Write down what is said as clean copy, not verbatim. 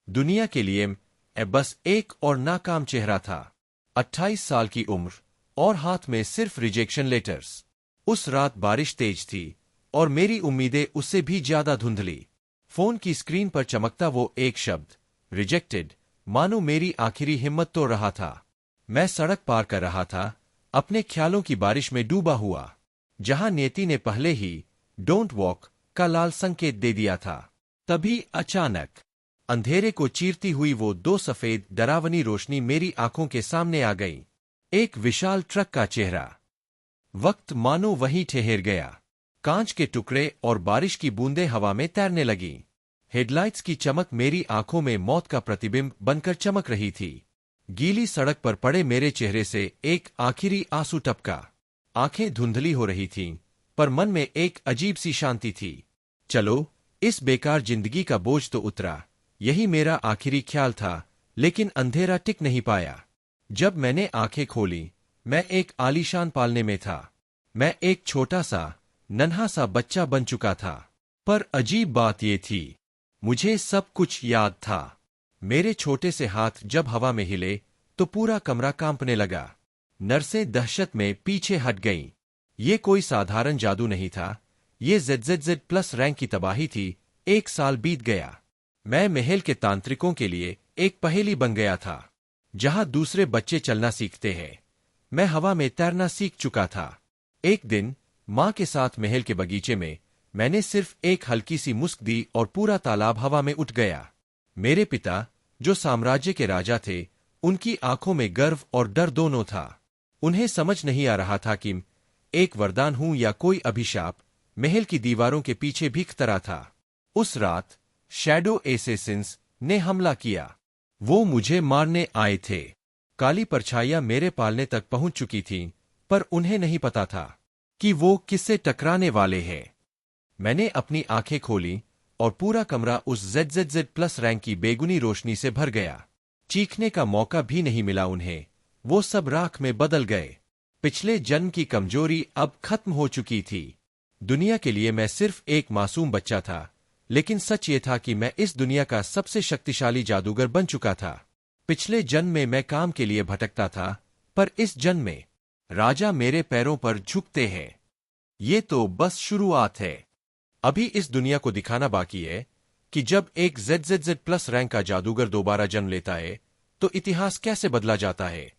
दुनिया के लिए बस एक और नाकाम चेहरा था। 28 साल की उम्र और हाथ में सिर्फ रिजेक्शन लेटर्स। उस रात बारिश तेज थी और मेरी उम्मीदें उससे भी ज्यादा धुंधली। फोन की स्क्रीन पर चमकता वो एक शब्द, रिजेक्टेड, मानो मेरी आखिरी हिम्मत तोड़ रहा था। मैं सड़क पार कर रहा था, अपने ख्यालों की बारिश में डूबा हुआ, जहां नियति ने पहले ही डोंट वॉक का लाल संकेत दे दिया था। तभी अचानक अंधेरे को चीरती हुई वो दो सफेद डरावनी रोशनी मेरी आंखों के सामने आ गई। एक विशाल ट्रक का चेहरा। वक्त मानो वहीं ठहर गया। कांच के टुकड़े और बारिश की बूंदें हवा में तैरने लगीं। हेडलाइट्स की चमक मेरी आंखों में मौत का प्रतिबिंब बनकर चमक रही थी। गीली सड़क पर पड़े मेरे चेहरे से एक आखिरी आंसू टपका। आंखें धुंधली हो रही थीं, पर मन में एक अजीब सी शांति थी। चलो, इस बेकार जिंदगी का बोझ तो उतरा, यही मेरा आखिरी ख्याल था। लेकिन अंधेरा टिक नहीं पाया। जब मैंने आंखें खोली, मैं एक आलीशान पालने में था। मैं एक छोटा सा नन्हा सा बच्चा बन चुका था। पर अजीब बात ये थी, मुझे सब कुछ याद था। मेरे छोटे से हाथ जब हवा में हिले तो पूरा कमरा कांपने लगा। नर्सें दहशत में पीछे हट गईं। ये कोई साधारण जादू नहीं था, ये ZZZ+ रैंक की तबाही थी। 1 साल बीत गया। मैं महल के तांत्रिकों के लिए एक पहेली बन गया था। जहां दूसरे बच्चे चलना सीखते हैं, मैं हवा में तैरना सीख चुका था। एक दिन मां के साथ महल के बगीचे में मैंने सिर्फ एक हल्की सी मुस्क दी और पूरा तालाब हवा में उठ गया। मेरे पिता, जो साम्राज्य के राजा थे, उनकी आंखों में गर्व और डर दोनों था। उन्हें समझ नहीं आ रहा था कि एक वरदान हूं या कोई अभिशाप महल की दीवारों के पीछे भीखता रहा था। उस रात शैडो एसेसिन्स ने हमला किया। वो मुझे मारने आए थे। काली परछाइयां मेरे पालने तक पहुंच चुकी थीं, पर उन्हें नहीं पता था कि वो किससे टकराने वाले हैं। मैंने अपनी आंखें खोली और पूरा कमरा उस ZZZ+ रैंक की बेगुनी रोशनी से भर गया। चीखने का मौका भी नहीं मिला उन्हें, वो सब राख में बदल गए। पिछले जन्म की कमजोरी अब खत्म हो चुकी थी। दुनिया के लिए मैं सिर्फ एक मासूम बच्चा था, लेकिन सच ये था कि मैं इस दुनिया का सबसे शक्तिशाली जादूगर बन चुका था। पिछले जन्म में मैं काम के लिए भटकता था, पर इस जन्म में राजा मेरे पैरों पर झुकते हैं। ये तो बस शुरुआत है। अभी इस दुनिया को दिखाना बाकी है कि जब एक ZZZ+ रैंक का जादूगर दोबारा जन्म लेता है तो इतिहास कैसे बदला जाता है।